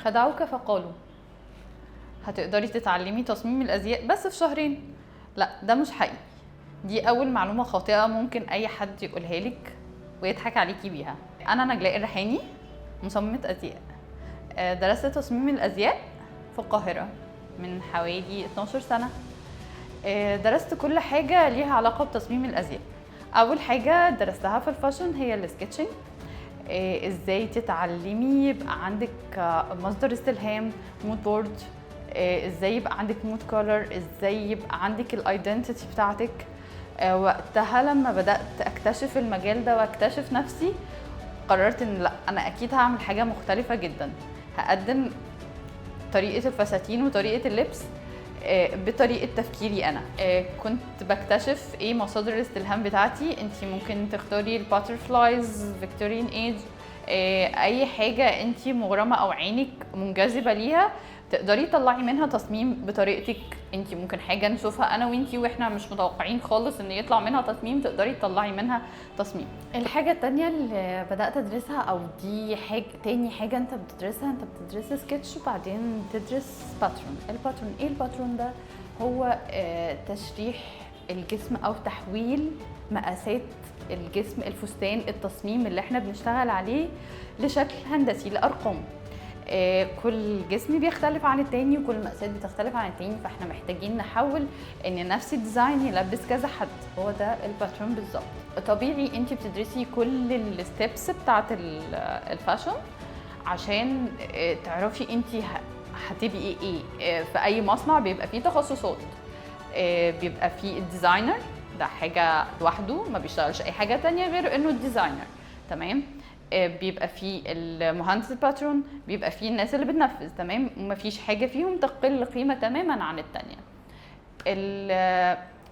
خدعوك فقالوا هتقدري تتعلمي تصميم الازياء بس في شهرين. لا، ده مش حقيقي. دي اول معلومه خاطئه ممكن اي حد يقولها لك ويضحك عليكي بيها. انا نجلاء الريحاني، مصممه ازياء. درست تصميم الازياء في القاهره من حوالي 12 سنه. درست كل حاجه ليها علاقه بتصميم الازياء. اول حاجه درستها في الفاشن هي السكتشنج، ازاي تتعلمي يبقى عندك مصدر استلهام، مود بورد، ازاي يبقى عندك مود كولر، ازاي يبقى عندك الايدنتيتي بتاعتك. وقتها لما بدات اكتشف المجال ده واكتشف نفسي، قررت ان لا، انا اكيد هعمل حاجه مختلفه جدا. هقدم طريقه الفساتين وطريقه اللبس بطريقه تفكيري انا. كنت بكتشف ايه مصادر الاستلهام بتاعتي. انتي ممكن تختاري الباترفلايز، فيكتوريان ايج، اي حاجه انتي مغرمه او عينك منجذبه ليها تقدري تطلعي منها تصميم بطريقتك انتي. ممكن حاجه نشوفها انا وانتي واحنا مش متوقعين خالص ان يطلع منها تصميم، تقدري تطلعي منها تصميم. الحاجه التانية اللي بدات ادرسها، او دي حاجه تاني حاجه انت بتدرسها، انت بتدرس سكتش وبعدين تدرس باترون. الباترون ايه؟ الباترون ده هو تشريح الجسم او تحويل مقاسات الجسم، الفستان، التصميم اللي احنا بنشتغل عليه لشكل هندسي، لارقام. كل جسم بيختلف عن التاني وكل المقاسات بتختلف عن التاني، فاحنا محتاجين نحول ان نفس الديزاين يلبس كذا حد. هو ده الباترون بالظبط. طبيعي انت بتدرسي كل الستبس بتاعت الفاشن عشان تعرفي انت هتبقي ايه. في اي مصنع بيبقى فيه تخصصات، بيبقى فيه الديزاينر، ده حاجه لوحده ما بيشتغلش اي حاجه تانية غير انه الديزاينر، تمام. بيبقى فيه المهندس الباترون، بيبقى فيه الناس اللي بتنفذ، تمام. ومفيش حاجه فيهم تقل قيمه تماما عن التانية.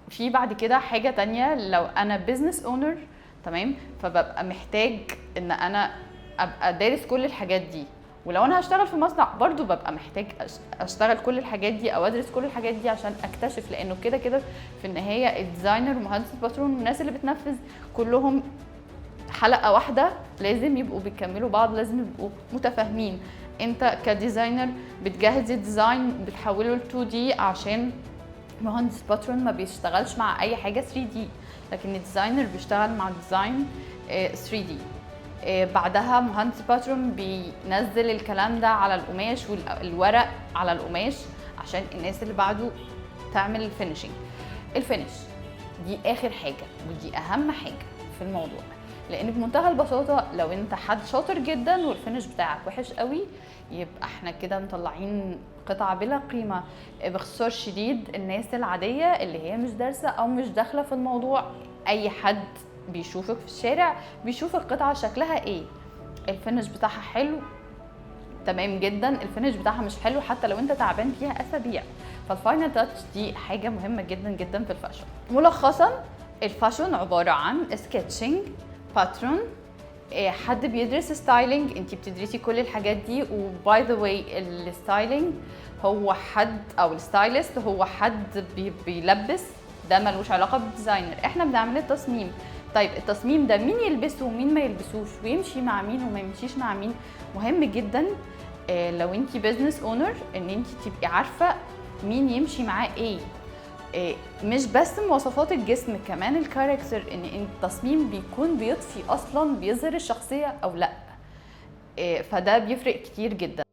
في بعد كده حاجه تانية، لو انا بزنس اونر، تمام، فببقى محتاج ان انا ابقى دارس كل الحاجات دي. ولو انا هشتغل في مصنع برضو ببقى محتاج اشتغل كل الحاجات دي او ادرس كل الحاجات دي عشان اكتشف، لانه كده كده في النهايه الديزاينر ومهندس الباترون والناس اللي بتنفذ كلهم حلقه واحده، لازم يبقوا بيكملوا بعض، لازم يبقوا متفاهمين. انت كديزاينر بتجهز الديزاين بتحوله ل 2 دي، عشان مهندس باترون ما بيشتغلش مع اي حاجه 3 دي، لكن الديزاينر بيشتغل مع الديزاين 3 دي. بعدها مهندس باترون بينزل الكلام ده على القماش والورق على القماش عشان الناس اللي بعده تعمل الفينيشنج. الفينش دي اخر حاجه ودي اهم حاجه في الموضوع، لان بمنتهى البساطه لو انت حد شاطر جدا والفينش بتاعك وحش قوي، يبقى احنا كده مطلعين قطعه بلا قيمه. باختصار شديد، الناس العاديه اللي هي مش دارسه او مش داخله في الموضوع، اي حد بيشوفك في الشارع بيشوف القطعه شكلها ايه، الفينش بتاعها حلو تمام جدا، الفينش بتاعها مش حلو حتى لو انت تعبان فيها اسابيع. فالفاينل تاتش دي حاجه مهمه جدا جدا في الفاشن. ملخصا، الفاشن عباره عن سكتشنج، باترون، حد بيدرس ستايلينج، انت بتدرسي كل الحاجات دي. وباي ذا واي، الستايلينج هو حد، او الستايلست هو حد بيلبس، ده ملوش علاقه بالديزاينر. احنا بنعمل التصميم. طيب التصميم ده مين يلبسه ومين ما يلبسوش، ويمشي مع مين وما يمشيش مع مين، مهم جدا. لو انت بزنس اونر ان انت تبقي عارفه مين يمشي معاه ايه. مش بس مواصفات الجسم، كمان الكاركتر، ان التصميم بيكون بيضفي اصلا، بيظهر الشخصيه او لا. فده بيفرق كتير جدا.